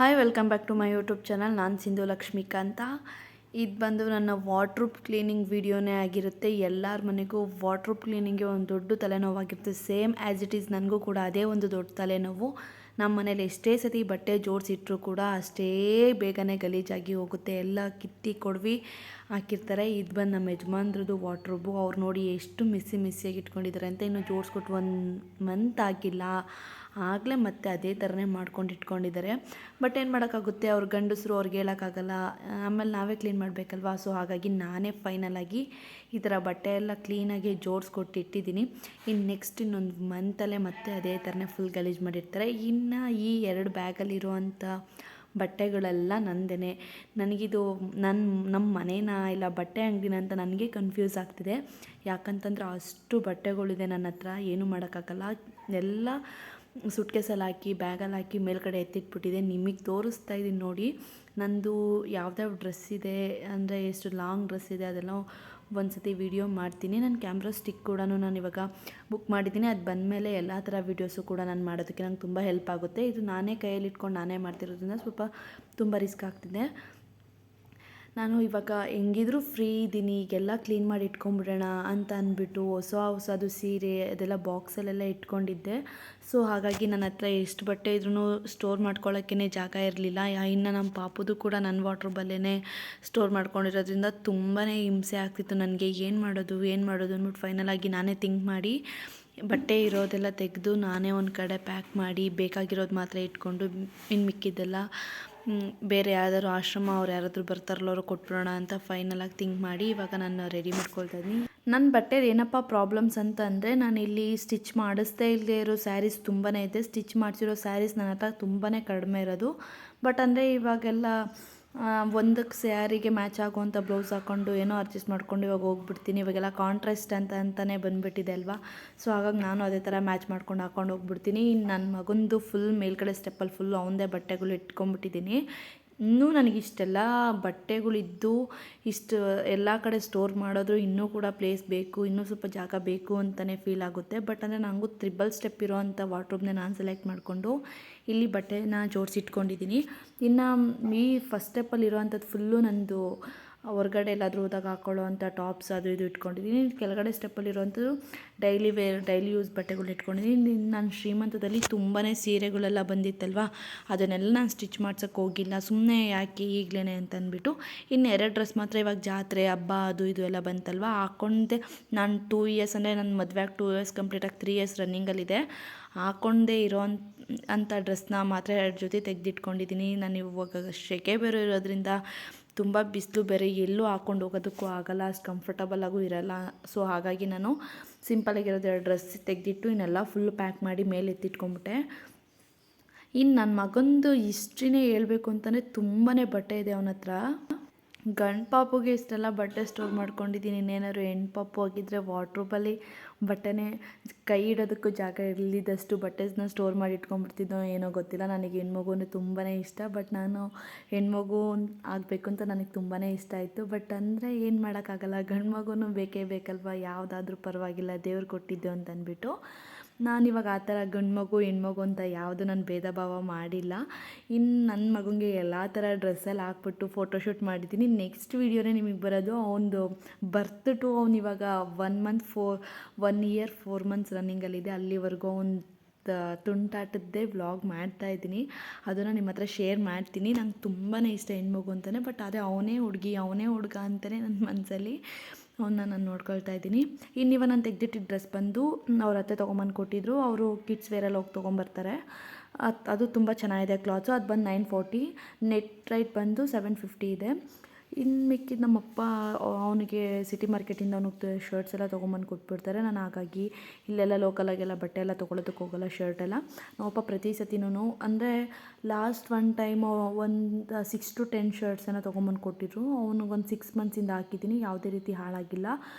Hi welcome back to my YouTube channel. ನಾನು ಸಿಂಧು ಲಕ್ಷ್ಮೀಕಾಂತ. ಇದು ಬಂದು ನನ್ನ ವಾರ್ಡ್ರೋಬ್ ಕ್ಲೀನಿಂಗ್ ವಿಡಿಯೋನೇ ಆಗಿರುತ್ತೆ. ಎಲ್ಲರ ಮನೆಗೂ ವಾರ್ಡ್ರೋಬ್ ಕ್ಲೀನಿಂಗ್ಗೆ ಒಂದು ದೊಡ್ಡ ತಲೆನೋವಾಗಿರುತ್ತೆ. ಸೇಮ್ ಆ್ಯಸ್ ಇಟ್ ಈಸ್ ನನಗೂ ಕೂಡ ಅದೇ ಒಂದು ದೊಡ್ಡ ತಲೆನೋವು. ನಮ್ಮ ಮನೇಲಿ ಎಷ್ಟೇ ಸತಿ ಬಟ್ಟೆ ಜೋಡಿಸಿಟ್ರೂ ಕೂಡ ಅಷ್ಟೇ ಬೇಗನೆ ಗಲೀಜಾಗಿ ಹೋಗುತ್ತೆ. ಎಲ್ಲ ಕಿತ್ತಿ ಕೊಡ್ವಿ ಹಾಕಿರ್ತಾರೆ. ಇದು ಬಂದು ನಮ್ಮ ಯಜಮಾನ್ರದ್ದು ವಾರ್ಡ್ರೋಬು. ಅವ್ರು ನೋಡಿ ಎಷ್ಟು ಮಿಸ್ಸಿಯಾಗಿ ಇಟ್ಕೊಂಡಿದ್ದಾರೆ ಅಂತ. ಇನ್ನು ಜೋಡಿಸ್ಕೊಟ್ಟು 1 ಮಂತ್ ಆಗಿಲ್ಲ, ಆಗಲೇ ಮತ್ತೆ ಅದೇ ಥರನೇ ಮಾಡ್ಕೊಂಡು ಇಟ್ಕೊಂಡಿದ್ದಾರೆ. ಬಟ್ ಏನು ಮಾಡೋಕ್ಕಾಗುತ್ತೆ, ಅವ್ರ ಗಂಡಸರು ಅವ್ರಿಗೆ ಹೇಳೋಕ್ಕಾಗಲ್ಲ. ಆಮೇಲೆ ನಾವೇ ಕ್ಲೀನ್ ಮಾಡಬೇಕಲ್ವಾ. ಸೊ ಹಾಗಾಗಿ ನಾನೇ ಫೈನಲಾಗಿ ಈ ಥರ ಬಟ್ಟೆ ಎಲ್ಲ ಕ್ಲೀನಾಗಿ ಜೋಡಿಸ್ಕೊಟ್ಟು ಇಟ್ಟಿದ್ದೀನಿ. ಇನ್ನು ನೆಕ್ಸ್ಟ್ ಇನ್ನೊಂದು ಮಂತಲ್ಲೇ ಮತ್ತೆ ಅದೇ ಥರನೇ ಫುಲ್ ಗಲೀಜು ಮಾಡಿರ್ತಾರೆ. ಇನ್ನು ಈ 2 ಬ್ಯಾಗಲ್ಲಿರುವಂಥ ಬಟ್ಟೆಗಳೆಲ್ಲ ನಂದೇ. ನನಗಿದು ನಮ್ಮ ಮನೇನ ಇಲ್ಲ ಬಟ್ಟೆ ಅಂಗಡಿನ ಅಂತ ನನಗೆ ಕನ್ಫ್ಯೂಸ್ ಆಗ್ತಿದೆ. ಯಾಕಂತಂದ್ರೆ ಅಷ್ಟು ಬಟ್ಟೆಗಳಿದೆ ನನ್ನ ಹತ್ರ. ಏನೂ ಮಾಡೋಕ್ಕಾಗಲ್ಲ. ಎಲ್ಲ ಸುಟ್ಕೇಸಲ್ಲಿ ಹಾಕಿ ಬ್ಯಾಗಲ್ಲಿ ಹಾಕಿ ಮೇಲ್ಗಡೆ ಎತ್ತಿಟ್ಬಿಟ್ಟಿದೆ. ನಿಮಗೆ ತೋರಿಸ್ತಾ ಇದ್ದೀನಿ ನೋಡಿ. ನಂದು ಯಾವ್ದಾವ ಡ್ರೆಸ್ ಇದೆ ಅಂದರೆ ಎಷ್ಟು ಲಾಂಗ್ ಡ್ರೆಸ್ ಇದೆ ಅದೆಲ್ಲ ಒಂದು ಸತಿ ವೀಡಿಯೋ ಮಾಡ್ತೀನಿ. ನನ್ನ ಕ್ಯಾಮ್ರಾ ಸ್ಟಿಕ್ ಕೂಡ ನಾನು ಇವಾಗ ಬುಕ್ ಮಾಡಿದ್ದೀನಿ. ಅದು ಬಂದಮೇಲೆ ಎಲ್ಲ ಥರ ವೀಡಿಯೋಸು ಕೂಡ ನಾನು ಮಾಡೋದಕ್ಕೆ ನಂಗೆ ತುಂಬ ಹೆಲ್ಪ್ ಆಗುತ್ತೆ. ಇದು ನಾನೇ ಕೈಯಲ್ಲಿ ಇಟ್ಕೊಂಡು ನಾನೇ ಮಾಡ್ತಿರೋದ್ರಿಂದ ಸ್ವಲ್ಪ ತುಂಬ ರಿಸ್ಕ್ ಆಗ್ತಿದೆ. ನಾನು ಇವಾಗ ಹೆಂಗಿದ್ರು ಫ್ರೀ ಇದ್ದೀನಿ, ಈಗೆಲ್ಲ ಕ್ಲೀನ್ ಮಾಡಿ ಇಟ್ಕೊಂಬಿಡೋಣ ಅಂತ ಅಂದ್ಬಿಟ್ಟು ಹೊಸದು ಸೀರೆ ಅದೆಲ್ಲ ಬಾಕ್ಸಲ್ಲೆಲ್ಲ ಇಟ್ಕೊಂಡಿದ್ದೆ. ಸೊ ಹಾಗಾಗಿ ನನ್ನ ಹತ್ರ ಎಷ್ಟು ಬಟ್ಟೆ ಇದ್ರೂ ಸ್ಟೋರ್ ಮಾಡ್ಕೊಳ್ಳೋಕ್ಕೇ ಜಾಗ ಇರಲಿಲ್ಲ. ಇನ್ನು ನಮ್ಮ ಪಾಪುದು ಕೂಡ ನನ್ನ ವಾಟ್ರೂಬಲ್ಲೇ ಸ್ಟೋರ್ ಮಾಡ್ಕೊಂಡಿರೋದ್ರಿಂದ ತುಂಬಾ ಹಿಂಸೆ ಆಗ್ತಿತ್ತು ನನಗೆ. ಏನು ಮಾಡೋದು ಅಂದ್ಬಿಟ್ಟು ಫೈನಲಾಗಿ ನಾನೇ ಥಿಂಕ್ ಮಾಡಿ ಬಟ್ಟೆ ಇರೋದೆಲ್ಲ ತೆಗೆದು ನಾನೇ ಒಂದು ಕಡೆ ಪ್ಯಾಕ್ ಮಾಡಿ ಬೇಕಾಗಿರೋದು ಮಾತ್ರ ಇಟ್ಕೊಂಡು ಇನ್ನು ಮಿಕ್ಕಿದ್ದೆಲ್ಲ ಬೇರೆ ಯಾವ್ದಾದ್ರು ಆಶ್ರಮ ಅವ್ರು ಯಾರಾದರೂ ಬರ್ತಾರಲ್ಲ ಅವ್ರು ಕೊಟ್ಬಿಡೋಣ ಅಂತ ಫೈನಲಾಗಿ ಥಿಂಕ್ ಮಾಡಿ ಇವಾಗ ನಾನು ರೆಡಿ ಮಾಡ್ಕೊಳ್ತಾ ಇದ್ದೀನಿ. ನನ್ನ ಬಟ್ಟೆದು ಏನಪ್ಪ ಪ್ರಾಬ್ಲಮ್ಸ್ ಅಂತ ಅಂದರೆ, ನಾನು ಇಲ್ಲಿ ಸ್ಟಿಚ್ ಮಾಡಿಸ್ದೇ ಇಲ್ಲದೆ ಇರೋ ಸ್ಯಾರೀಸ್ ತುಂಬಾ ಇದೆ. ಸ್ಟಿಚ್ ಮಾಡಿಸಿರೋ ಸ್ಯಾರೀಸ್ ನನ್ನ ಹತ್ರ ತುಂಬಾ ಕಡಿಮೆ ಇರೋದು. ಬಟ್ ಅಂದರೆ ಇವಾಗೆಲ್ಲ ಒಂದಕ್ಕೆ ಸ್ಯಾರಿಗೆ ಮ್ಯಾಚ್ ಆಗುವಂಥ ಬ್ಲೌಸ್ ಹಾಕ್ಕೊಂಡು ಏನೋ ಅಡ್ಜಸ್ಟ್ ಮಾಡ್ಕೊಂಡು ಇವಾಗ ಹೋಗ್ಬಿಡ್ತೀನಿ. ಇವಾಗೆಲ್ಲ ಕಾಂಟ್ರಾಸ್ಟ್ ಅಂತಲೇ ಬಂದುಬಿಟ್ಟಿದೆ ಅಲ್ವಾ. ಸೊ ಹಾಗಾಗಿ ನಾನು ಅದೇ ಥರ ಮ್ಯಾಚ್ ಮಾಡ್ಕೊಂಡು ಹಾಕ್ಕೊಂಡು ಹೋಗ್ಬಿಡ್ತೀನಿ. ಇನ್ನು ನನ್ನ ಮಗಂದು ಫುಲ್ ಮೇಲ್ಗಡೆ ಸ್ಟೆಪ್ಪಲ್ಲಿ ಫುಲ್ ಅವನದೇ ಬಟ್ಟೆಗಳು ಇಟ್ಕೊಂಡ್ಬಿಟ್ಟಿದ್ದೀನಿ. ಇನ್ನೂ ನನಗಿಷ್ಟೆಲ್ಲ ಬಟ್ಟೆಗಳಿದ್ದು ಇಷ್ಟು ಎಲ್ಲ ಕಡೆ ಸ್ಟೋರ್ ಮಾಡೋದು ಇನ್ನೂ ಕೂಡ ಪ್ಲೇಸ್ ಬೇಕು, ಇನ್ನೂ ಸ್ವಲ್ಪ ಜಾಗ ಬೇಕು ಅಂತಲೇ ಫೀಲ್ ಆಗುತ್ತೆ. ಬಟ್ ಅಂದರೆ ನನಗೂ 3 ಸ್ಟೆಪ್ ಇರೋವಂಥ ವಾರ್ಡ್ರೋಬ್ನ ನಾನು ಸೆಲೆಕ್ಟ್ ಮಾಡಿಕೊಂಡು ಇಲ್ಲಿ ಬಟ್ಟೆನ ಜೋಡಿಸಿಟ್ಕೊಂಡಿದ್ದೀನಿ. ಇನ್ನು ಈ ಫಸ್ಟ್ ಸ್ಟೆಪ್ಪಲ್ಲಿ ಇರೋವಂಥದ್ದು ಫುಲ್ಲು ನಂದು ಹೊರಗಡೆ ಎಲ್ಲಾದರೂ ಹೋದಾಗ ಹಾಕ್ಕೊಳ್ಳೋ ಅಂಥ ಟಾಪ್ಸ್ ಅದು ಇದು ಇಟ್ಕೊಂಡಿದ್ದೀನಿ. ಕೆಳಗಡೆ ಸ್ಟೆಪ್ಪಲ್ಲಿರುವಂಥದ್ದು ಡೈಲಿ ಯೂಸ್ ಬಟ್ಟೆಗಳು ಇಟ್ಕೊಂಡಿದ್ದೀನಿ. ನಾನು ಶ್ರೀಮಂತದಲ್ಲಿ ತುಂಬಾ ಸೀರೆಗಳೆಲ್ಲ ಬಂದಿತ್ತಲ್ವ, ಅದನ್ನೆಲ್ಲ ನಾನು ಸ್ಟಿಚ್ ಮಾಡ್ಸೋಕ್ಕೆ ಹೋಗಿಲ್ಲ. ಸುಮ್ಮನೆ ಯಾಕೆ ಈಗಲೇ ಅಂತ ಅಂದ್ಬಿಟ್ಟು ಇನ್ನು 2 ಡ್ರೆಸ್ ಮಾತ್ರ ಇವಾಗ ಜಾತ್ರೆ ಹಬ್ಬ ಅದು ಇದು ಎಲ್ಲ ಬಂತಲ್ವ ಹಾಕ್ಕೊಂಡೆ. ನಾನು 2 ಇಯರ್ಸ್ ಅಂದರೆ ನನ್ನ ಮದುವೆ ಆಗಿ 2 ಇಯರ್ಸ್ ಕಂಪ್ಲೀಟಾಗಿ 3 ಇಯರ್ಸ್ ರನ್ನಿಂಗಲ್ಲಿದೆ. ಹಾಕ್ಕೊಂಡೇ ಅಂಥ ಡ್ರೆಸ್ನ ಮಾತ್ರ 2 ಜೊತೆ ತೆಗೆದಿಟ್ಕೊಂಡಿದ್ದೀನಿ. ನಾನು ಇವಾಗ ಸೆಕೆ ಬೇರೆ ಇರೋದ್ರಿಂದ ತುಂಬ ಬಿಸಿಲು ಬೇರೆ, ಎಲ್ಲೂ ಹಾಕ್ಕೊಂಡು ಹೋಗೋದಕ್ಕೂ ಆಗೋಲ್ಲ, ಅಷ್ಟು ಕಂಫರ್ಟಬಲ್ ಆಗೂ ಇರೋಲ್ಲ. ಸೊ ಹಾಗಾಗಿ ನಾನು ಸಿಂಪಲಾಗಿರೋದು 2 ಡ್ರೆಸ್ ತೆಗೆದಿಟ್ಟು ಇನ್ನೆಲ್ಲ ಫುಲ್ ಪ್ಯಾಕ್ ಮಾಡಿ ಮೇಲೆ ಎತ್ತಿಟ್ಕೊಂಡ್ಬಿಟ್ಟೆ. ಇನ್ನು ನನ್ನ ಮಗಂದು ಹಿಸ್ಟ್ರಿನೇ ಹೇಳ್ಬೇಕು ಅಂತಂದರೆ ತುಂಬಾ ಬಟ್ಟೆ ಇದೆ ಅವನ ಹತ್ರ. ಗಂಡು ಪಾಪುಗೆ ಇಷ್ಟೆಲ್ಲ ಬಟ್ಟೆ ಸ್ಟೋರ್ ಮಾಡ್ಕೊಂಡಿದ್ದೀನಿ. ಇನ್ನೇನಾದ್ರು ಹೆಣ್ಣು ಪಾಪು ಆಗಿದ್ದರೆ ವಾರ್ಡ್ರೋಬಲ್ಲಿ ಬಟ್ಟೆನೇ ಕೈ ಇಡೋದಕ್ಕೂ ಜಾಗ ಇರಲಿದ್ದಷ್ಟು ಬಟ್ಟೆನ ಸ್ಟೋರ್ ಮಾಡಿ ಇಟ್ಕೊಂಡ್ಬಿಡ್ತಿದ್ದೋ ಏನೋ ಗೊತ್ತಿಲ್ಲ. ನನಗೆ ಹೆಣ್ಮಗು ಅಂದರೆ ತುಂಬಾ ಇಷ್ಟ. ಬಟ್ ನಾನು ಹೆಣ್ಮಗು ಆಗಬೇಕು ಅಂತ ನನಗೆ ತುಂಬಾ ಇಷ್ಟ ಆಯಿತು. ಬಟ್ ಅಂದರೆ ಏನು ಮಾಡೋಕ್ಕಾಗಲ್ಲ, ಗಂಡು ಮಗುನೂ ಬೇಕೇ ಬೇಕಲ್ವ. ಯಾವುದಾದ್ರೂ ಪರವಾಗಿಲ್ಲ, ದೇವ್ರು ಕೊಟ್ಟಿದ್ದು ಅಂತ ಅಂದ್ಬಿಟ್ಟು ನಾನಿವಾಗ ಆ ಥರ ಗಂಡು ಮಗು ಹೆಣ್ಮಗು ಅಂತ ಯಾವುದು ನಾನು ಭೇದ ಭಾವ ಮಾಡಿಲ್ಲ. ಇನ್ನು ನನ್ನ ಮಗನಿಗೆ ಎಲ್ಲ ಥರ ಡ್ರೆಸ್ಸಲ್ಲಿ ಹಾಕ್ಬಿಟ್ಟು ಫೋಟೋಶೂಟ್ ಮಾಡಿದ್ದೀನಿ. ನೆಕ್ಸ್ಟ್ ವೀಡಿಯೋನೇ ನಿಮಗೆ ಬರೋದು ಅವನದು ಬರ್ತ್ ಟು ಅವ್ನು ಇವಾಗ 1 ಇಯರ್ 4 ಮಂತ್ಸ್ ರನ್ನಿಂಗಲ್ಲಿದೆ. ಅಲ್ಲಿವರೆಗೂ ಅವ್ನು ತುಂಟಾಟದ್ದೇ ವ್ಲಾಗ್ ಮಾಡ್ತಾಯಿದ್ದೀನಿ. ಅದನ್ನು ನಿಮ್ಮ ಹತ್ರ ಶೇರ್ ಮಾಡ್ತೀನಿ. ನಂಗೆ ತುಂಬಾ ಇಷ್ಟ ಹೆಣ್ಮಗು ಅಂತಲೇ. ಬಟ್ ಅದೇ ಅವನೇ ಹುಡುಗ ಅಂತಲೇ ನನ್ನ ಮನಸ್ಸಲ್ಲಿ ಅವನ್ನ ನಾನು ನೋಡ್ಕೊಳ್ತಾ ಇದ್ದೀನಿ. ಇನ್ನಿವ ನಾನು ತೆಗೆದಿಟ್ಟಿದ್ದ ಡ್ರೆಸ್ ಬಂದು ಅವ್ರ ಅತ್ತೆ ತೊಗೊಂಬಂದು ಕೊಟ್ಟಿದ್ರು. ಅವರು ಕಿಡ್ಸ್ ವೇರಲ್ಲಿ ಹೋಗಿ ತೊಗೊಂಬರ್ತಾರೆ. ಅದು ತುಂಬ ಚೆನ್ನಾಗಿದೆ ಕ್ಲಾತ್ಸು. ಅದು ಬಂದು 940, ನೆಟ್ ರೈಟ್ ಬಂದು 750 ಇದೆ. ಇನ್ನು ಮಿಕ್ಕಿದ್ದು ನಮ್ಮಪ್ಪ ಅವನಿಗೆ ಸಿಟಿ ಮಾರ್ಕೆಟಿಂದ ಅವನಿಗೆ ಶರ್ಟ್ಸ್ ಎಲ್ಲ ತೊಗೊಂಬಂದು ಕೊಟ್ಬಿಡ್ತಾರೆ. ನಾನು ಹಾಗಾಗಿ ಇಲ್ಲೆಲ್ಲ ಲೋಕಲಾಗೆಲ್ಲ ಬಟ್ಟೆ ಎಲ್ಲ ತೊಗೊಳೋದಕ್ಕೆ ಹೋಗೋಲ್ಲ. ಶರ್ಟೆಲ್ಲ ನಮ್ಮಪ್ಪ ಪ್ರತಿ ಸತಿನೂ ಅಂದರೆ ಲಾಸ್ಟ್ ಒನ್ ಟೈಮು ಒಂದು 6 to 10 ಶರ್ಟ್ಸನ್ನು ತೊಗೊಂಬಂದು ಕೊಟ್ಟಿದ್ರು. ಅವನಿಗೊಂದು 6 ಮಂತ್ಸಿಂದ ಹಾಕಿದ್ದೀನಿ. ಯಾವುದೇ ರೀತಿ ಹಾಳಾಗಿಲ್ಲ.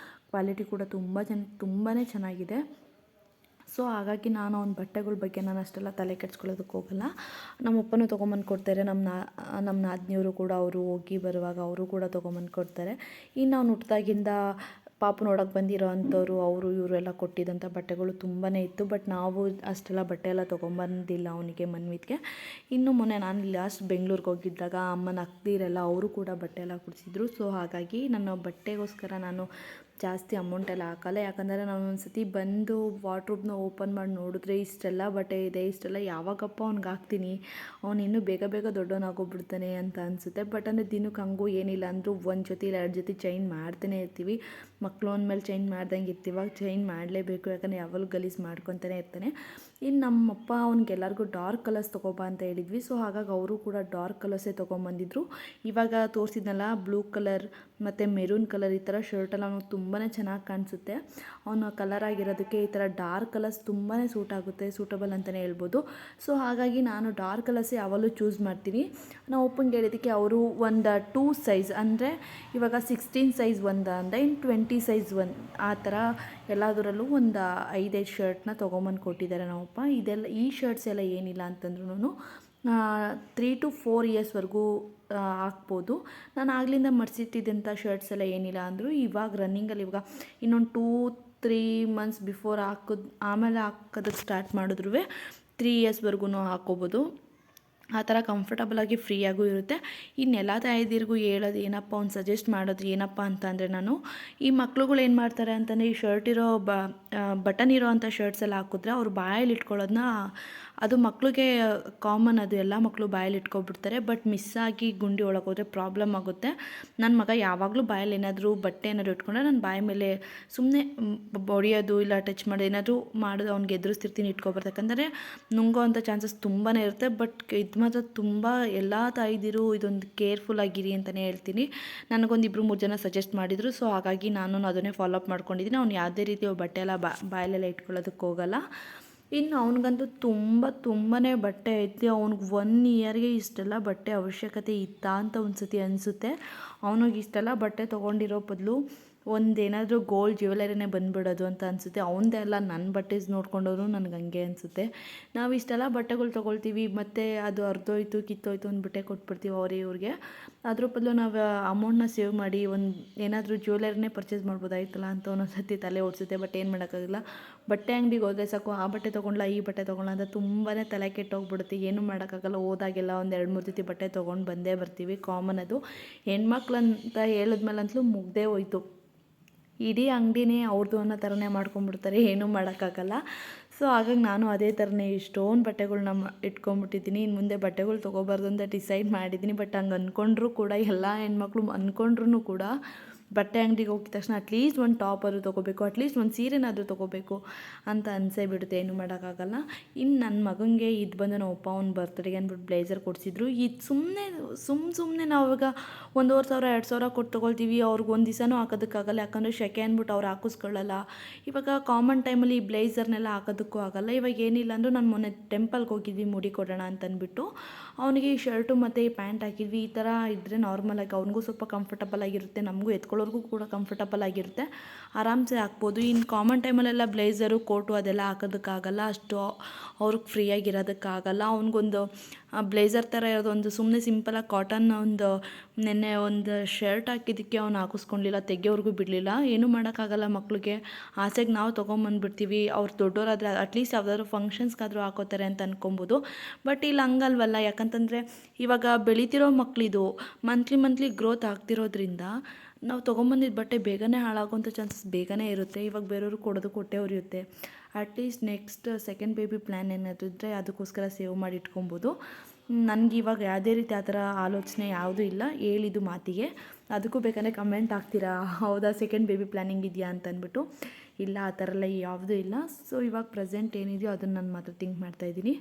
ಕ್ವಾಲಿಟಿ ಕೂಡ ತುಂಬಾ ಚೆನ್ನಾಗಿದೆ. ಸೊ ಹಾಗಾಗಿ ನಾನು ಅವ್ನ ಬಟ್ಟೆಗಳ ಬಗ್ಗೆ ನಾನು ಅಷ್ಟೆಲ್ಲ ತಲೆ ಕೆಡ್ಸ್ಕೊಳ್ಳೋದಕ್ಕೆ ಹೋಗಲ್ಲ. ನಮ್ಮಪ್ಪನೂ ತೊಗೊಂಬಂದು ಕೊಡ್ತಾರೆ. ನಮ್ಮ ನಾದಿನಿಯವರು ಕೂಡ ಅವರು ಹೋಗಿ ಬರುವಾಗ ಅವರು ಕೂಡ ತೊಗೊಂಬಂದು ಕೊಡ್ತಾರೆ. ಇನ್ನು ಅವ್ನು ಹುಟ್ಟಿದಾಗಿಂದ ಪಾಪು ನೋಡೋಕೆ ಬಂದಿರೋ ಅಂಥವ್ರು ಅವರು ಇವರು ಎಲ್ಲ ಕೊಟ್ಟಿದ್ದಂಥ ಬಟ್ಟೆಗಳು ತುಂಬಾ ಇತ್ತು. ಬಟ್ ನಾವು ಅಷ್ಟೆಲ್ಲ ಬಟ್ಟೆ ಎಲ್ಲ ತೊಗೊಂಬಂದಿಲ್ಲ ಅವನಿಗೆ ಮನ್ವಿತ್ಗೆ. ಇನ್ನು ಮೊನ್ನೆ ನಾನು ಲಾಸ್ಟ್ ಬೆಂಗಳೂರಿಗೆ ಹೋಗಿದ್ದಾಗ ಅಮ್ಮನ ಅಕ್ದಿರೆಲ್ಲ ಅವರು ಕೂಡ ಬಟ್ಟೆ ಎಲ್ಲ ಕೊಡಿಸಿದ್ರು. ಸೊ ಹಾಗಾಗಿ ನನ್ನ ಬಟ್ಟೆಗೋಸ್ಕರ ನಾನು ಜಾಸ್ತಿ ಅಮೌಂಟೆಲ್ಲ ಹಾಕಲ್ಲ. ಯಾಕಂದರೆ ನಾನು ಒಂದು ಸತಿ ಬಂದು ವಾರ್ಡ್ರೋಬ್ನ ಓಪನ್ ಮಾಡಿ ನೋಡಿದ್ರೆ ಇಷ್ಟೆಲ್ಲ ಬಟ್ಟೆ ಇದೆ, ಇಷ್ಟೆಲ್ಲ ಯಾವಾಗಪ್ಪ ಅವ್ನಿಗೆ ಹಾಕ್ತೀನಿ, ಅವ್ನು ಇನ್ನೂ ಬೇಗ ಬೇಗ ದೊಡ್ಡವನಾಗೋಗ್ಬಿಡ್ತಾನೆ ಅಂತ ಅನಿಸುತ್ತೆ. ಬಟ್ ಅಂದರೆ ದಿನಕ್ಕೆ ಹಂಗೂ ಏನಿಲ್ಲ ಅಂದರೂ ಒಂದು ಜೊತೆ ಇಲ್ಲ 2 ಜೊತೆ ಚೇಂಜ್ ಮಾಡ್ತಾನೆ ಇರ್ತೀವಿ. ಮಕ್ಕಳು ಅಂದಮೇಲೆ ಚೇಂಜ್ ಮಾಡ್ದಂಗೆ ಇರ್ತೀವಿ, ಚೇಂಜ್ ಮಾಡಲೇಬೇಕು. ಯಾಕಂದರೆ ಯಾವಾಗಲೂ ಗಲೀಜು ಮಾಡ್ಕೊತಾನೆ ಇರ್ತಾನೆ. ಇನ್ನು ನಮ್ಮಪ್ಪ ಅವ್ನಿಗೆಲ್ಲರಿಗೂ ಡಾರ್ಕ್ ಕಲರ್ಸ್ ತೊಗೊಬಾ ಅಂತ ಹೇಳಿದ್ವಿ. ಸೊ ಹಾಗಾಗಿ ಅವರು ಕೂಡ ಡಾರ್ಕ್ ಕಲರ್ಸೇ ತೊಗೊಂಬಂದಿದ್ರು. ಇವಾಗ ತೋರಿಸಿದ್ನಲ್ಲ ಬ್ಲೂ ಕಲರ್ ಮತ್ತು ಮೆರೂನ್ ಕಲರ್ ಈ ಥರ ಶರ್ಟೆಲ್ಲ ಅವ್ನಿಗೆ ತುಂಬಾ ಚೆನ್ನಾಗಿ ಕಾಣಿಸುತ್ತೆ. ಅವನ ಕಲರ್ ಆಗಿರೋದಕ್ಕೆ ಈ ಥರ ಡಾರ್ಕ್ ಕಲರ್ಸ್ ತುಂಬಾ ಸೂಟಬಲ್ ಅಂತಲೇ ಹೇಳ್ಬೋದು. ಸೊ ಹಾಗಾಗಿ ನಾನು ಡಾರ್ಕ್ ಕಲರ್ಸೇ ಯಾವಾಗಲೂ ಚೂಸ್ ಮಾಡ್ತೀನಿ. ನಾವು ಓಪನ್ಗೆ ಹೇಳಿದ್ದಕ್ಕೆ ಅವರು ಒಂದು 2 ಸೈಜ್ ಅಂದರೆ ಇವಾಗ 16 ಸೈಜ್ ಒಂದು ಅಂದರೆ ಇನ್ನು 20 ಸೈಜ್ ಒಂದು ಆ ಥರ ಎಲ್ಲದರಲ್ಲೂ ಒಂದು 5 ಶರ್ಟ್ನ ತೊಗೊಂಬಂದು ಕೊಟ್ಟಿದ್ದಾರೆ ನಮ್ಮಪ್ಪ. ಇದೆಲ್ಲ ಈ ಶರ್ಟ್ಸ್ ಎಲ್ಲ ಏನಿಲ್ಲ ಅಂತಂದ್ರೂ 3 to 4 ಇಯರ್ಸ್ವರೆಗೂ ಹಾಕ್ಬೋದು. ನಾನು ಆಗ್ಲಿಂದ ಮಡಿಸಿಟ್ಟಿದ್ದಂಥ ಶರ್ಟ್ಸ್ ಎಲ್ಲ ಏನಿಲ್ಲ ಅಂದರೂ ಇವಾಗ ರನ್ನಿಂಗಲ್ಲಿ ಇವಾಗ ಇನ್ನೊಂದು 2-3 ಮಂತ್ಸ್ ಬಿಫೋರ್ ಆಮೇಲೆ ಹಾಕೋದಕ್ಕೆ ಸ್ಟಾರ್ಟ್ ಮಾಡಿದ್ರೂ 3 ಇಯರ್ಸ್ವರೆಗೂ ಹಾಕ್ಕೋಬೋದು. ಆ ಥರ ಕಂಫರ್ಟಬಲಾಗಿ ಫ್ರೀಯಾಗೂ ಇರುತ್ತೆ. ಇನ್ನೆಲ್ಲ ತಾಯಂದಿರಿಗೂ ಹೇಳೋದು ಏನಪ್ಪ ಒಂದು ಸಜೆಸ್ಟ್ ಮಾಡೋದು ಏನಪ್ಪ ಅಂತಂದರೆ, ನಾನು ಈ ಮಕ್ಳುಗಳು ಏನು ಮಾಡ್ತಾರೆ ಅಂತಂದರೆ ಈ ಶರ್ಟ್ ಇರೋ ಬಟನ್ ಇರೋ ಅಂಥ ಶರ್ಟ್ಸ್ ಎಲ್ಲ ಹಾಕಿದ್ರೆ ಅವ್ರು ಬಾಯಲ್ಲಿ ಇಟ್ಕೊಳ್ಳೋದನ್ನ ಅದು ಮಕ್ಳಿಗೆ ಕಾಮನ್, ಅದು ಎಲ್ಲ ಮಕ್ಕಳು ಬಾಯಲ್ಲಿ ಇಟ್ಕೊಬಿಡ್ತಾರೆ. ಬಟ್ ಮಿಸ್ಸಾಗಿ ಗುಂಡಿ ಒಳಗೆ ಹೋದರೆ ಪ್ರಾಬ್ಲಮ್ ಆಗುತ್ತೆ. ನನ್ನ ಮಗ ಯಾವಾಗಲೂ ಬಾಯಲ್ಲಿ ಏನಾದರೂ ಬಟ್ಟೆ ಏನಾದರೂ ಇಟ್ಕೊಂಡ್ರೆ ನಾನು ಬಾಯಿ ಮೇಲೆ ಸುಮ್ಮನೆ ಹೊಡಿಯೋದು ಇಲ್ಲ ಟಚ್ ಮಾಡೋದು ಏನಾದರೂ ಮಾಡೋದು ಅವ್ನಿಗೆ ಎದುರಿಸ್ತಿರ್ತೀನಿ ಇಟ್ಕೊಬಾರ್ದು. ನುಂಗೋ ಅಂಥ ಚಾನ್ಸಸ್ ತುಂಬಾ ಇರುತ್ತೆ. ಬಟ್ ಇದು ಮಾತ್ರ ತುಂಬ ಎಲ್ಲ ತಾಯಿದಿರು ಇದೊಂದು ಕೇರ್ಫುಲ್ ಆಗಿರಿ ಅಂತಲೇ ಹೇಳ್ತೀನಿ. ನನಗೊಂದು 2-3 ಜನ ಸಜೆಸ್ಟ್ ಮಾಡಿದರು. ಸೊ ಹಾಗಾಗಿ ನಾನು ಅದನ್ನೇ ಫಾಲೋ ಅಪ್ ಮಾಡ್ಕೊಂಡಿದ್ದೀನಿ. ಅವ್ನು ಯಾವುದೇ ರೀತಿ ಬಟ್ಟೆ ಎಲ್ಲ ಬಾಯಲ್ಲೆಲ್ಲ ಇಟ್ಕೊಳ್ಳೋದಕ್ಕೆ ಹೋಗಲ್ಲ. ಇನ್ನು ಅವ್ನಿಗಂತೂ ತುಂಬಾ ಬಟ್ಟೆ ಐತಿ. ಅವ್ನಿಗೆ 1 ಇಯರ್ಗೆ ಇಷ್ಟೆಲ್ಲ ಬಟ್ಟೆ ಅವಶ್ಯಕತೆ ಇತ್ತಾ ಅಂತ ಒಂದು ಸತಿ ಅನಿಸುತ್ತೆ. ಅವನಿಗೆ ಇಷ್ಟೆಲ್ಲ ಬಟ್ಟೆ ತೊಗೊಂಡಿರೋ ಬದಲು ಒಂದೇನಾದರೂ ಗೋಲ್ಡ್ ಜ್ಯುವೆಲರಿನೇ ಬಂದುಬಿಡೋದು ಅಂತ ಅನಿಸುತ್ತೆ. ಅವನದೇ ಎಲ್ಲ ನನ್ನ ಬಟ್ಟೆ ನೋಡ್ಕೊಂಡವರು ನನಗೆ ಹಂಗೆ ಅನಿಸುತ್ತೆ. ನಾವು ಇಷ್ಟೆಲ್ಲ ಬಟ್ಟೆಗಳು ತೊಗೊಳ್ತೀವಿ ಮತ್ತು ಅದು ಅರ್ಧೋಯ್ತು ಕಿತ್ತೋಯ್ತು ಅಂದ್ಬಿಟ್ಟೆ ಕೊಟ್ಬಿಡ್ತೀವಿ ಅವರೇ ಇವ್ರಿಗೆ. ಅದ್ರ ಬದಲು ನಾವು ಅಮೌಂಟ್ನ ಸೇವ್ ಮಾಡಿ ಒಂದು ಏನಾದರೂ ಜ್ಯುವೆಲರಿನೇ ಪರ್ಚೇಸ್ ಮಾಡ್ಬೋದಾಯ್ತಲ್ಲ ಅಂತ ಒಂದೊಂದು ಸತಿ ತಲೆ ಓಡಿಸುತ್ತೆ. ಬಟ್ ಏನು ಮಾಡೋಕ್ಕಾಗಲ್ಲ. ಬಟ್ಟೆ ಅಂಗಡಿಗೆ ಹೋದರೆ ಸಾಕು ಆ ಬಟ್ಟೆ ತೊಗೊಂಡ್ಲ ಈ ಬಟ್ಟೆ ತೊಗೊಳ್ಳ ಅಂತ ತುಂಬಾ ತಲೆ ಕೆಟ್ಟೋಗ್ಬಿಡುತ್ತೆ. ಏನೂ ಮಾಡೋಕ್ಕಾಗಲ್ಲ. ಹೋದಾಗೆಲ್ಲ ಒಂದು 2-3 ಜೊತೆ ಬಟ್ಟೆ ತೊಗೊಂಡು ಬಂದೇ ಬರ್ತೀವಿ. ಕಾಮನ್ ಅದು. ಹೆಣ್ಮಕ್ಳು ಅಂತ ಹೇಳಿದ್ಮೇಲಂತಲೂ ಮುಗ್ದೇ ಹೋಯ್ತು. ಇಡೀ ಅಂಗಡಿನೇ ಅವ್ರದ್ದು ಅನ್ನೋ ಥರನೇ ಮಾಡ್ಕೊಂಡ್ಬಿಡ್ತಾರೆ. ಏನೂ ಮಾಡೋಕ್ಕಾಗಲ್ಲ. ಸೊ ಹಾಗಾಗಿ ನಾನು ಅದೇ ಥರನೇ ಇಷ್ಟೊಂದು ಬಟ್ಟೆಗಳ್ನ ಇಟ್ಕೊಂಡ್ಬಿಟ್ಟಿದ್ದೀನಿ. ಇನ್ನು ಮುಂದೆ ಬಟ್ಟೆಗಳು ತೊಗೋಬಾರ್ದು ಅಂತ ಡಿಸೈಡ್ ಮಾಡಿದ್ದೀನಿ. ಬಟ್ ಹಂಗೆ ಅಂದ್ಕೊಂಡ್ರೂ ಕೂಡ ಎಲ್ಲ ಹೆಣ್ಮಕ್ಳು ಅಂದ್ಕೊಂಡ್ರೂ ಕೂಡ ಬಟ್ಟೆ ಅಂಗಡಿಗೆ ಹೋಗಿದ ತಕ್ಷಣ ಅಟ್ಲೀಸ್ಟ್ ಒಂದು ಟಾಪರು ತೊಗೋಬೇಕು, ಅಟ್ಲೀಸ್ಟ್ ಒಂದು ಸೀರೆನಾದರೂ ತೊಗೋಬೇಕು ಅಂತ ಅನಿಸೇ ಬಿಡುತ್ತೆ. ಏನೂ ಮಾಡೋಕ್ಕಾಗಲ್ಲ. ಇನ್ನು ನನ್ನ ಮಗನಿಗೆ ಇದು ಬಂದು ನಮ್ಮ ಅಪ್ಪ ಅವ್ನ ಬರ್ತ್ಡೇಗೆ ಅಂದ್ಬಿಟ್ಟು ಬ್ಲೇಸರ್ ಕೊಡಿಸಿದ್ರು. ಇದು ಸುಮ್ಮನೆ ನಾವು ಇವಾಗ 1,500-2,000 ಕೊಟ್ಟು ತೊಗೊಳ್ತೀವಿ. ಅವ್ರಿಗೆ ಒಂದು ದಿವಸನೂ ಹಾಕೋದಕ್ಕಾಗಲ್ಲ. ಯಾಕಂದರೆ ಶೆಕೆ ಅಂದ್ಬಿಟ್ಟು ಅವ್ರು ಹಾಕಿಸ್ಕೊಳ್ಳಲ್ಲ. ಇವಾಗ ಕಾಮನ್ ಟೈಮಲ್ಲಿ ಈ ಬ್ಲೇಸರ್ನೆಲ್ಲ ಹಾಕೋದಕ್ಕೂ ಆಗಲ್ಲ. ಇವಾಗ ಏನಿಲ್ಲ ಅಂದರೂ ನಾನು ಮೊನ್ನೆ ಟೆಂಪಲ್ಗೆ ಹೋಗಿದ್ವಿ ಮುಡಿ ಕೊಡೋಣ ಅಂತಂದ್ಬಿಟ್ಟು ಅವನಿಗೆ ಈ ಶರ್ಟು ಮತ್ತು ಈ ಪ್ಯಾಂಟ್ ಹಾಕಿದ್ವಿ. ಈ ಥರ ಇದ್ದರೆ ನಾರ್ಮಲಾಗಿ ಅವ್ನಿಗೂ ಸ್ವಲ್ಪ ಕಂಫರ್ಟಬಲ್ ಆಗಿರುತ್ತೆ, ನಮಗೂ ಎತ್ಕೊಳ್ಳೋರ್ಗೂ ಕೂಡ ಕಂಫರ್ಟಬಲ್ ಆಗಿರುತ್ತೆ, ಆರಾಮ್ಸೆ ಹಾಕ್ಬೋದು. ಇನ್ನು ಕಾಮನ್ ಟೈಮಲ್ಲೆಲ್ಲ ಬ್ಲೇಸರು ಕೋಟು ಅದೆಲ್ಲ ಹಾಕೋದಕ್ಕಾಗಲ್ಲ. ಅಷ್ಟು ಅವ್ರಿಗೆ ಫ್ರೀಯಾಗಿರೋದಕ್ಕಾಗಲ್ಲ. ಅವ್ನಿಗೊಂದು ಬ್ಲೇಸರ್ ಥರ ಇರೋದು ಒಂದು ಸುಮ್ಮನೆ ಸಿಂಪಲಾಗಿ ಕಾಟನ್ ಒಂದು ನೆನ್ನೆ ಒಂದು ಶರ್ಟ್ ಹಾಕಿದ್ದಕ್ಕೆ ಅವ್ನು ಹಾಕಿಸ್ಕೊಳ್ಲಿಲ್ಲ, ತೆಗಿಯೋರ್ಗೂ ಬಿಡಲಿಲ್ಲ. ಏನೂ ಮಾಡೋಕ್ಕಾಗಲ್ಲ. ಮಕ್ಕಳಿಗೆ ಆಸೆಗೆ ನಾವು ತೊಗೊಂಬಂದ್ಬಿಡ್ತೀವಿ. ಅವ್ರು ದೊಡ್ಡವರಾದರೆ ಅಟ್ಲೀಸ್ಟ್ ಯಾವುದಾದ್ರು ಫಂಕ್ಷನ್ಸ್ಗಾದರೂ ಹಾಕೋತಾರೆ ಅಂತ ಅನ್ಕೊಬೋದು. ಬಟ್ ಇಲ್ಲಿ ಹಂಗಲ್ವಲ್ಲ. ಯಾಕಂತಂದರೆ ಇವಾಗ ಬೆಳೀತಿರೋ ಮಕ್ಕಳಿದು ಮಂತ್ಲಿ ಗ್ರೋತ್ ಆಗ್ತಿರೋದ್ರಿಂದ ನಾವು ತೊಗೊಂಬಂದಿದ್ದ ಬಟ್ಟೆ ಬೇಗನೆ ಹಾಳಾಗೋಂಥ ಚಾನ್ಸಸ್ ಬೇಗನೆ ಇರುತ್ತೆ. ಇವಾಗ ಬೇರೆಯವ್ರು ಕೊಡೋದು ಕೊಟ್ಟೆ ಉರಿಯುತ್ತೆ. At least next second baby plan ಏನಾದರೂ ಇದ್ದರೆ ಅದಕ್ಕೋಸ್ಕರ ಸೇವ್ ಮಾಡಿ ಇಟ್ಕೊಬೋದು. ನನಗೆ ಇವಾಗ ಯಾವುದೇ ರೀತಿ ಆ ಥರ ಆಲೋಚನೆ ಯಾವುದೂ ಇಲ್ಲ. ಹೇಳಿದ್ದು ಮಾತಿಗೆ ಅದಕ್ಕೂ ಬೇಕಂದರೆ ಕಮೆಂಟ್ ಹಾಕ್ತೀರಾ, ಹೌದಾ ಸೆಕೆಂಡ್ ಬೇಬಿ ಪ್ಲ್ಯಾನಿಂಗ್ ಇದೆಯಾ ಅಂತಂದ್ಬಿಟ್ಟು. ಇಲ್ಲ, ಆ ಥರ ಎಲ್ಲ ಯಾವುದೂ ಇಲ್ಲ. ಸೊ ಇವಾಗ ಪ್ರೆಸೆಂಟ್ ಏನಿದೆಯೋ ಅದನ್ನು ನಾನು ಮಾತ್ರ ಥಿಂಕ್ ಮಾಡ್ತಾಯಿದ್ದೀನಿ.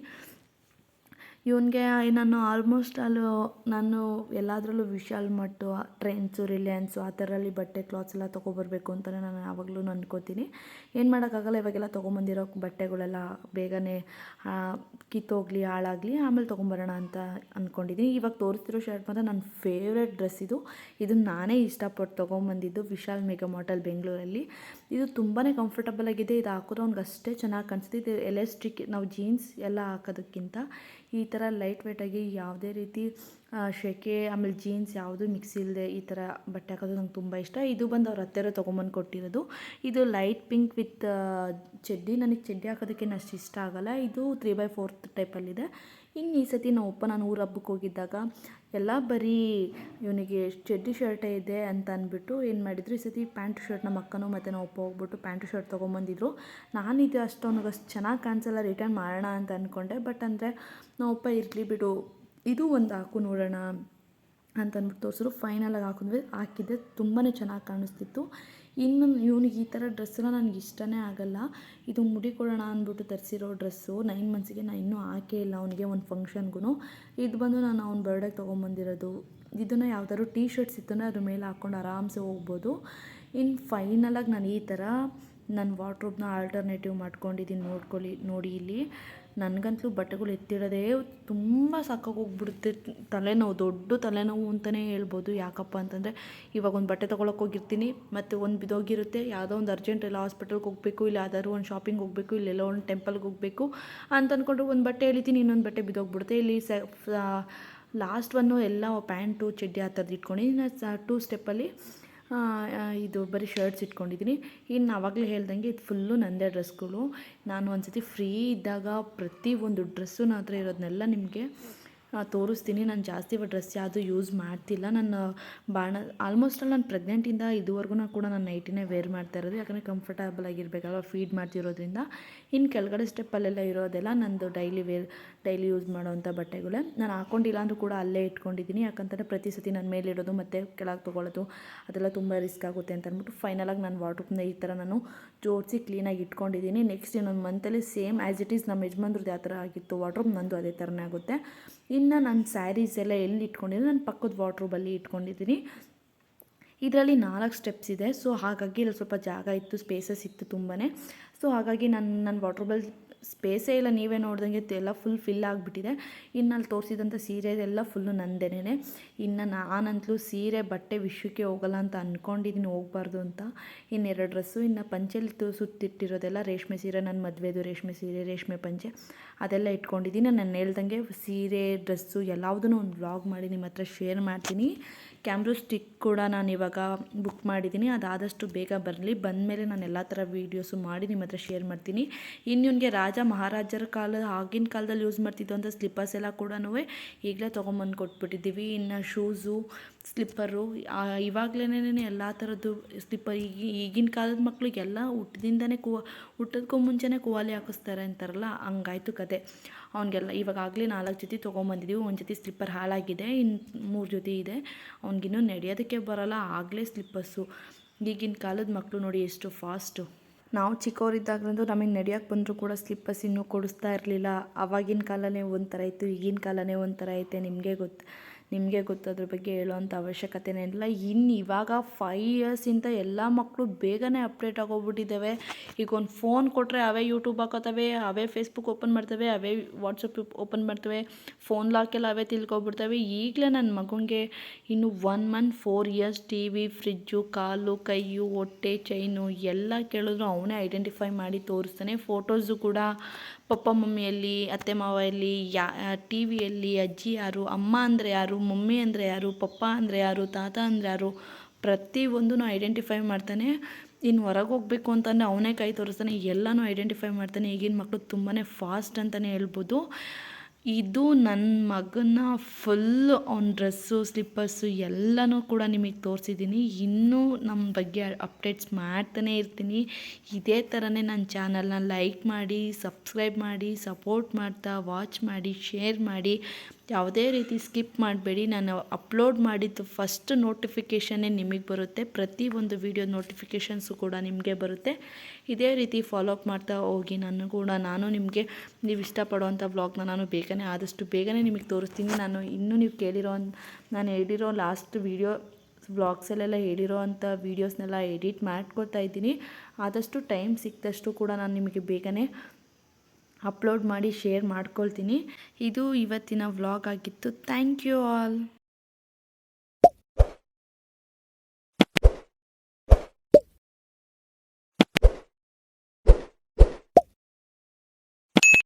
ಇವನಿಗೆ ನಾನು ಎಲ್ಲದರಲ್ಲೂ ವಿಶಾಲ್ ಮಟ್ಟು, ಟ್ರೆಂಡ್ಸು, ರಿಲಯನ್ಸು ಆ ಥರಲ್ಲಿ ಬಟ್ಟೆ ಕ್ಲಾತ್ಸ್ ಎಲ್ಲ ತೊಗೊಬರ್ಬೇಕು ಅಂತಲೇ ನಾನು ಯಾವಾಗಲೂ ಅಂದ್ಕೋತೀನಿ. ಏನು ಮಾಡೋಕ್ಕಾಗಲ್ಲ. ಇವಾಗೆಲ್ಲ ತೊಗೊಂಬಂದಿರೋ ಬಟ್ಟೆಗಳೆಲ್ಲ ಬೇಗನೆ ಕಿತ್ತೋಗಲಿ ಹಾಳಾಗಲಿ ಆಮೇಲೆ ತೊಗೊಂಬರೋಣ ಅಂತ ಅಂದ್ಕೊಂಡಿದ್ದೀನಿ. ಇವಾಗ ತೋರಿಸ್ತಿರೋ ಶರ್ಟ್ ಮಾತ್ರ ನನ್ನ ಫೇವ್ರೆಟ್ ಡ್ರೆಸ್ ಇದನ್ನು ನಾನೇ ಇಷ್ಟಪಟ್ಟು ತೊಗೊಂಬಂದಿದ್ದು ವಿಶಾಲ್ ಮೆಗಾ ಮಾರ್ಟಲ್ಲಿ ಬೆಂಗಳೂರಲ್ಲಿ. ಇದು ತುಂಬಾ ಕಂಫರ್ಟಬಲ್ ಆಗಿದೆ. ಇದು ಹಾಕಿದ್ರೆ ಅವ್ನಿಗೆ ಅಷ್ಟೇ ಚೆನ್ನಾಗಿ ಕಾಣಿಸುತ್ತೆ. ಇದು ಎಲಾಸ್ಟಿಕ್, ನಾವು ಜೀನ್ಸ್ ಎಲ್ಲ ಹಾಕೋದಕ್ಕಿಂತ ಈ ಥರ ಲೈಟ್ ವೆಯ್ಟಾಗಿ ಯಾವುದೇ ರೀತಿ ಸೆಕೆ ಆಮೇಲೆ ಜೀನ್ಸ್ ಯಾವುದೂ ಮಿಕ್ಸ್ ಇಲ್ಲದೆ ಈ ಥರ ಬಟ್ಟೆ ಹಾಕೋದು ನಂಗೆ ತುಂಬ ಇಷ್ಟ. ಇದು ಬಂದು ಅವ್ರ ಹತ್ತಿರ ತೊಗೊಂಬಂದು ಕೊಟ್ಟಿರೋದು. ಇದು ಲೈಟ್ ಪಿಂಕ್ ವಿತ್ ಚಡ್ಡಿ. ನನಗೆ ಚಡ್ಡಿ ಹಾಕೋದಕ್ಕೇನು ಅಷ್ಟು ಇಷ್ಟ ಆಗೋಲ್ಲ. ಇದು 3/4 ಟೈಪಲ್ಲಿದೆ. ಇನ್ನು ಈ ಸತಿ ನಾನು ಊರ ಹಬ್ಬಕ್ಕೆ ಹೋಗಿದ್ದಾಗ ಎಲ್ಲ ಬರೀ ಇವನಿಗೆ ಚಡ್ಡಿ ಶರ್ಟೇ ಇದೆ ಅಂತ ಅಂದ್ಬಿಟ್ಟು ಏನು ಮಾಡಿದ್ರು, ಈ ಸತಿ ಪ್ಯಾಂಟ್ ಶರ್ಟ್ ನಮ್ಮ ಅಕ್ಕನೂ ಮತ್ತು ನಮ್ಮ ಅಪ್ಪ ಹೋಗ್ಬಿಟ್ಟು ಪ್ಯಾಂಟ್ ಶರ್ಟ್ ತೊಗೊಂಬಂದಿದ್ರು. ನಾನಿದು ಅಷ್ಟು ಚೆನ್ನಾಗಿ ಕಾಣಿಸಲ್ಲ, ರಿಟರ್ನ್ ಮಾಡೋಣ ಅಂತ ಅಂದ್ಕೊಂಡೆ. ಬಟ್ ಅಂದರೆ ನಮ್ಮ ಅಪ್ಪ ಇರಲಿ ಬಿಡು, ಇದು ಒಂದು ಹಾಕು ನೋಡೋಣ ಅಂತ ಅಂದ್ಬಿಟ್ಟು ತೋರಿಸಿದ್ರು. ಫೈನಲಾಗಿ ಹಾಕಿದ್ದೆ, ತುಂಬಾ ಚೆನ್ನಾಗಿ ಕಾಣಿಸ್ತಿತ್ತು. ಇನ್ನು ಇವನಿಗೆ ಈ ಥರ ಡ್ರೆಸ್ಸೆಲ್ಲ ನನಗೆ ಇಷ್ಟನೇ ಆಗಲ್ಲ. ಇದು ಮುಡಿ ಕೊಡೋಣ ಅಂದ್ಬಿಟ್ಟು ತರಿಸಿರೋ ಡ್ರೆಸ್ಸು 9 ಮಂತ್ಸಿಗೆ ನಾನು ಇನ್ನೂ ಹಾಕೇ ಇಲ್ಲ ಅವನಿಗೆ ಒಂದು ಫಂಕ್ಷನ್ಗೂ. ಇದು ಬಂದು ನಾನು ಅವ್ನ ಬರ್ಡೇಗೆ ತೊಗೊಂಬಂದಿರೋದು. ಇದನ್ನು ಯಾವ್ದಾದ್ರು ಟೀ ಶರ್ಟ್ಸ್ ಇತ್ತಂದರೆ ಅದ್ರ ಮೇಲೆ ಹಾಕ್ಕೊಂಡು ಆರಾಮ್ಸೆ ಹೋಗ್ಬೋದು. ಇನ್ನು ಫೈನಲಾಗಿ ನಾನು ಈ ಥರ ನನ್ನ ವಾರ್ಡ್ರೋಬ್ನ ಆಲ್ಟರ್ನೇಟಿವ್ ಮಾಡ್ಕೊಂಡಿದ್ದೀನಿ. ನೋಡಿ ಇಲ್ಲಿ ನನಗಂತೂ ಬಟ್ಟೆಗಳು ಎತ್ತಿಡೋದೇ ತುಂಬ ಸಾಕಾಗೋಗ್ಬಿಡುತ್ತೆ. ತಲೆನೋವು, ದೊಡ್ಡ ತಲೆನೋವು ಅಂತಲೇ ಹೇಳ್ಬೋದು. ಯಾಕಪ್ಪ ಅಂತಂದರೆ ಇವಾಗ ಒಂದು ಬಟ್ಟೆ ತೊಗೊಳಕ್ಕೆ ಹೋಗಿರ್ತೀನಿ, ಮತ್ತು ಒಂದು ಬಿದ್ದೋಗಿರುತ್ತೆ, ಯಾವುದೋ ಒಂದು ಅರ್ಜೆಂಟ್ ಇಲ್ಲ ಹಾಸ್ಪಿಟಲ್ಗೆ ಹೋಗಬೇಕು, ಇಲ್ಲ ಯಾವ್ದಾದ್ರು ಒಂದು ಶಾಪಿಂಗ್ ಹೋಗಬೇಕು, ಇಲ್ಲೆಲ್ಲೋ ಒಂದು ಟೆಂಪಲ್ಗೆ ಹೋಗಬೇಕು ಅಂತ ಅಂದ್ಕೊಂಡು ಒಂದು ಬಟ್ಟೆ ಎಳಿತೀನಿ, ಇನ್ನೊಂದು ಬಟ್ಟೆ ಬಿದ್ದೋಗ್ಬಿಡುತ್ತೆ. ಇಲ್ಲಿ ಲಾಸ್ಟ್ ಒನ್ನು ಎಲ್ಲ ಪ್ಯಾಂಟು ಚಡ್ಡಿ ಆ ಥರದ್ದು ಇಟ್ಕೊಂಡಿದ್ದೀನಿ. 2 ಸ್ಟೆಪ್ಪಲ್ಲಿ ಇದು ಬರೀ ಶರ್ಟ್ಸ್ ಇಟ್ಕೊಂಡಿದ್ದೀನಿ. ಇನ್ನು ಆವಾಗಲೇ ಹೇಳ್ದಂಗೆ ಇದು ಫುಲ್ಲು ನಂದೇ ಡ್ರೆಸ್ಗಳು. ನಾನು ಒಂದು ಸತಿ ಫ್ರೀ ಇದ್ದಾಗ ಪ್ರತಿಯೊಂದು ಡ್ರೆಸ್ಸು ನನ್ನ ಹತ್ರ ಇರೋದನ್ನೆಲ್ಲ ನಿಮಗೆ ತೋರಿಸ್ತೀನಿ. ನಾನು ಜಾಸ್ತಿ ಡ್ರೆಸ್ ಯಾವುದು ಯೂಸ್ ಮಾಡ್ತಿಲ್ಲ. ನಾನು ಆಲ್ಮೋಸ್ಟ್ ನಾನು ಪ್ರೆಗ್ನೆಂಟಿಂದ ಇದುವರೆಗೂ ಕೂಡ ನಾನು ನೈಟಿನೇ ವೇರ್ ಮಾಡ್ತಾ ಇರೋದು. ಯಾಕಂದರೆ ಕಂಫರ್ಟಬಲ್ ಆಗಿರಬೇಕಲ್ವ, ಫೀಡ್ ಮಾಡ್ತಿರೋದ್ರಿಂದ. ಇನ್ನು ಕೆಳಗಡೆ ಸ್ಟೆಪ್ಪಲ್ಲೆಲ್ಲ ಇರೋದೆಲ್ಲ ನಂದು ಡೈಲಿ ಯೂಸ್ ಮಾಡೋವಂಥ ಬಟ್ಟೆಗಳೇ. ನಾನು ಹಾಕ್ಕೊಂಡಿಲ್ಲ ಅಂದರೂ ಕೂಡ ಅಲ್ಲೇ ಇಟ್ಕೊಂಡಿದ್ದೀನಿ. ಯಾಕಂತಂದರೆ ಪ್ರತಿ ಸತಿ ನನ್ನ ಮೇಲಿಡೋದು ಮತ್ತು ಕೆಳಗೆ ತೊಗೊಳ್ಳೋದು ಅದೆಲ್ಲ ತುಂಬ ರಿಸ್ಕ್ ಆಗುತ್ತೆ ಅಂತ ಅಂದ್ಬಿಟ್ಟು ಫೈನಲಾಗಿ ನಾನು ವಾರ್ಡ್ರೋಬ್ನ ಈ ಥರ ನಾನು ಜೋಡಿಸಿ ಕ್ಲೀನಾಗಿ ಇಟ್ಕೊಂಡಿದ್ದೀನಿ. ನೆಕ್ಸ್ಟ್ ಇನ್ನೊಂದು ಮಂತಲ್ಲಿ ಸೇಮ್ ಆ್ಯಸ್ ಇಟ್ ಈಸ್ ನಮ್ಮ ಯಜಮಾನ್ರದ್ದು ಯಾವ ಥರ ಆಗಿತ್ತು ವಾರ್ಡ್ರೋಬ್, ನಂದು ಅದೇ ಥರನೇ ಆಗುತ್ತೆ. ಇನ್ನು ನನ್ನ ಸ್ಯಾರೀಸ್ ಎಲ್ಲ ಎಲ್ಲಿ ಇಟ್ಕೊಂಡಿದ್ದೀನಿ, ನನ್ನ ಪಕ್ಕದ ವಾರ್ಡ್ರೋಬಲ್ಲಿ ಇಟ್ಕೊಂಡಿದ್ದೀನಿ. ಇದರಲ್ಲಿ 4 ಸ್ಟೆಪ್ಸ್ ಇದೆ. ಸೊ ಹಾಗಾಗಿ ಇಲ್ಲಿ ಸ್ವಲ್ಪ ಜಾಗ ಇತ್ತು, ಸ್ಪೇಸಸ್ ಇತ್ತು ತುಂಬಾ. ಸೊ ಹಾಗಾಗಿ ನನ್ನ ವಾರ್ಡ್ರೋಬಲ್ಲಿ ಸ್ಪೇಸೇ ಇಲ್ಲ. ನೀವೇ ನೋಡ್ದಂಗೆ ಎಲ್ಲ ಫಿಲ್ ಆಗಿಬಿಟ್ಟಿದೆ. ಇನ್ನು ಅಲ್ಲಿ ತೋರಿಸಿದಂಥ ಸೀರೆ ಎಲ್ಲ ಫುಲ್ಲು ನಂದೇನೆ. ಇನ್ನು ನಾನಂತಲೂ ಸೀರೆ ಬಟ್ಟೆ ವಿಷಯಕ್ಕೆ ಹೋಗಲ್ಲ ಅಂತ ಅಂದ್ಕೊಂಡಿದ್ದೀನಿ, ಹೋಗಬಾರ್ದು ಅಂತ. ಇನ್ನು 2 ಡ್ರೆಸ್ಸು, ಇನ್ನು ಪಂಚೆಲಿ ಸುತ್ತಿಟ್ಟಿರೋದೆಲ್ಲ ರೇಷ್ಮೆ ಸೀರೆ, ನನ್ನ ಮದುವೆದು ರೇಷ್ಮೆ ಸೀರೆ, ರೇಷ್ಮೆ ಪಂಚೆ ಅದೆಲ್ಲ ಇಟ್ಕೊಂಡಿದ್ದೀನಿ. ನಾನು ಹೇಳ್ದಂಗೆ ಸೀರೆ ಡ್ರೆಸ್ಸು ಎಲ್ಲದನ್ನೂ ಒಂದು ವ್ಲಾಗ್ ಮಾಡಿ ನಿಮ್ಮ ಹತ್ರ ಶೇರ್ ಮಾಡ್ತೀನಿ. ಕ್ಯಾಮ್ರಾ ಸ್ಟಿಕ್ ಕೂಡ ನಾನು ಇವಾಗ ಬುಕ್ ಮಾಡಿದ್ದೀನಿ. ಅದಾದಷ್ಟು ಬೇಗ ಬರಲಿ. ಬಂದಮೇಲೆ ನಾನು ಎಲ್ಲ ಥರ ವೀಡಿಯೋಸು ಮಾಡಿ ನಿಮ್ಮ ಹತ್ರ ಶೇರ್ ಮಾಡ್ತೀನಿ. ಇನ್ನೊಂದಿಗೆ ರಾಜ ಮಹಾರಾಜರ ಆಗಿನ ಕಾಲದಲ್ಲಿ ಯೂಸ್ ಮಾಡ್ತಿದ್ದು ಅಂತ ಸ್ಲಿಪ್ಪರ್ಸ್ ಎಲ್ಲ ಕೂಡ ಈಗಲೇ ತೊಗೊಂಬಂದು ಕೊಟ್ಬಿಟ್ಟಿದ್ದೀವಿ. ಇನ್ನು ಶೂಸು, ಸ್ಲಿಪ್ಪರು ಇವಾಗಲೇ ಎಲ್ಲ ಥರದ್ದು ಸ್ಲಿಪ್ಪರ್. ಈಗಿನ ಕಾಲದ ಮಕ್ಕಳಿಗೆಲ್ಲ ಹುಟ್ಟೋದಕ್ಕೂ ಮುಂಚೆನೇ ಕುವಾಲಿ ಹಾಕಿಸ್ತಾರೆ ಅಂತಾರಲ್ಲ, ಹಂಗಾಯ್ತು ಕತೆ. ಅವನಿಗೆಲ್ಲ ಇವಾಗಲೇ 4 ಜೊತೆ ತೊಗೊಂಬಂದಿದ್ದೀವಿ. ಒಂದು ಜೊತೆ ಸ್ಲಿಪ್ಪರ್ ಹಾಳಾಗಿದೆ, ಇನ್ನು 3 ಜೊತೆ ಇದೆ. ಅವ್ನಿಗಿನ್ನೂ ನಡೆಯೋದಕ್ಕೆ ಬರೋಲ್ಲ, ಆಗಲೇ ಸ್ಲಿಪ್ಪರ್ಸು. ಈಗಿನ ಕಾಲದ ಮಕ್ಕಳು ನೋಡಿ ಎಷ್ಟು ಫಾಸ್ಟು. ನಾವು ಚಿಕ್ಕವರಿದ್ದಾಗಲಂತೂ ನಮಗೆ ನಡೆಯೋಕ್ಕೆ ಬಂದರೂ ಕೂಡ ಸ್ಲಿಪ್ಪರ್ಸ್ ಇನ್ನೂ ಕೊಡಿಸ್ತಾ ಇರಲಿಲ್ಲ. ಆವಾಗಿನ ಕಾಲನೇ ಒಂಥರ ಇತ್ತು, ಈಗಿನ ಕಾಲನೇ ಒಂಥರ ಐತೆ. ನಿಮಗೆ ಗೊತ್ತು ಅದ್ರ ಬಗ್ಗೆ ಹೇಳೋವಂಥ ಅವಶ್ಯಕತೆನೇ ಇಲ್ಲ. ಇವಾಗ 5 ಇಯರ್ಸಿಂದ ಎಲ್ಲ ಮಕ್ಕಳು ಬೇಗನೆ ಅಪ್ಡೇಟ್ ಆಗೋಗ್ಬಿಟ್ಟಿದ್ದಾವೆ. ಈಗ ಒಂದು ಫೋನ್ ಕೊಟ್ಟರೆ ಅವೇ ಯೂಟ್ಯೂಬ್ ಹಾಕೋತವೆ, ಅವೇ ಫೇಸ್ಬುಕ್ ಓಪನ್ ಮಾಡ್ತವೆ, ಅವೇ ವಾಟ್ಸಪ್ ಓಪನ್ ಮಾಡ್ತವೆ, ಫೋನ್ ಲಾಕೆಲ್ಲ ಅವೇ ತಿಳ್ಕೊಬಿಡ್ತವೆ. ಈಗಲೇ ನನ್ನ ಮಗುನಿಗೆ ಇನ್ನು 1 ಮಂತ್ 4 ಇಯರ್ಸ್ TV, ಫ್ರಿಜ್ಜು, ಕಾಲು, ಕೈಯು, ಹೊಟ್ಟೆ, ಚೈನು ಎಲ್ಲ ಕೇಳಿದ್ರು ಅವನೇ ಐಡೆಂಟಿಫೈ ಮಾಡಿ ತೋರಿಸ್ತಾನೆ. ಫೋಟೋಸು ಕೂಡ ಪಪ್ಪ ಮಮ್ಮಿಯಲ್ಲಿ, ಅತ್ತೆ ಮಾವಲ್ಲಿ, ಟಿ ವಿಯಲ್ಲಿ ಅಜ್ಜಿ ಯಾರು, ಅಮ್ಮ ಅಂದರೆ ಯಾರು, ಮಮ್ಮಿ ಅಂದರೆ ಯಾರು, ಪಪ್ಪ ಅಂದರೆ ಯಾರು, ತಾತ ಅಂದರೆ ಯಾರು, ಪ್ರತಿಯೊಂದೂ ಐಡೆಂಟಿಫೈ ಮಾಡ್ತಾನೆ. ಇನ್ನು ಹೊರಗೆ ಹೋಗಬೇಕು ಅಂತಂದರೆ ಅವನೇ ಕೈ ತೋರಿಸ್ತಾನೆ, ಎಲ್ಲನೂ ಐಡೆಂಟಿಫೈ ಮಾಡ್ತಾನೆ. ಈಗಿನ ಮಕ್ಕಳು ತುಂಬಾ ಫಾಸ್ಟ್ ಅಂತಲೇ ಹೇಳ್ಬೋದು. ಇದು ನನ್ನ ಮಗನ ಫುಲ್ಲು ಅವ್ನ ಡ್ರೆಸ್ಸು, ಸ್ಲಿಪ್ಪರ್ಸು ಎಲ್ಲನೂ ಕೂಡ ನಿಮಗೆ ತೋರಿಸಿದ್ದೀನಿ. ಇನ್ನೂ ನಮ್ಮ ಬಗ್ಗೆ ಅಪ್ಡೇಟ್ಸ್ ಮಾಡ್ತಾನೇ ಇರ್ತೀನಿ. ಇದೇ ಥರನೇ ನನ್ನ ಚಾನಲ್ನ ಲೈಕ್ ಮಾಡಿ, ಸಬ್ಸ್ಕ್ರೈಬ್ ಮಾಡಿ, ಸಪೋರ್ಟ್ ಮಾಡ್ತಾ ವಾಚ್ ಮಾಡಿ, ಶೇರ್ ಮಾಡಿ. ಯಾವುದೇ ರೀತಿ ಸ್ಕಿಪ್ ಮಾಡಬೇಡಿ. ನಾನು ಅಪ್ಲೋಡ್ ಮಾಡಿದ್ದು ಫಸ್ಟ್ ನೋಟಿಫಿಕೇಷನ್ನೇ ನಿಮಗೆ ಬರುತ್ತೆ. ಪ್ರತಿಯೊಂದು ವೀಡಿಯೋ ನೋಟಿಫಿಕೇಷನ್ಸು ಕೂಡ ನಿಮಗೆ ಬರುತ್ತೆ. ಇದೇ ರೀತಿ ಫಾಲೋ ಅಪ್ ಮಾಡ್ತಾ ಹೋಗಿ. ನಾನು ನಿಮಗೆ ನೀವು ಇಷ್ಟಪಡೋವಂಥ ವ್ಲಾಗ್ನ ನಾನು ಆದಷ್ಟು ಬೇಗನೆ ನಿಮಗೆ ತೋರಿಸ್ತೀನಿ. ನಾನು ಹೇಳಿರೋ ಲಾಸ್ಟ್ ವೀಡಿಯೋ ವ್ಲಾಗ್ಸಲ್ಲೆಲ್ಲ ಹೇಳಿರೋ ಅಂಥ ವೀಡಿಯೋಸ್ನೆಲ್ಲ ಎಡಿಟ್ ಮಾಡ್ಕೊಳ್ತಾ ಇದ್ದೀನಿ. ಆದಷ್ಟು ಟೈಮ್ ಸಿಕ್ಕಿದಷ್ಟು ಕೂಡ ನಾನು ನಿಮಗೆ ಬೇಗನೆ ಅಪ್ಲೋಡ್ ಮಾಡಿ ಶೇರ್ ಮಾಡ್ಕೊಳ್ತೀನಿ. ಇದು ಇವತ್ತಿನ ವ್ಲಾಗ್ ಆಗಿತ್ತು. Thank you all.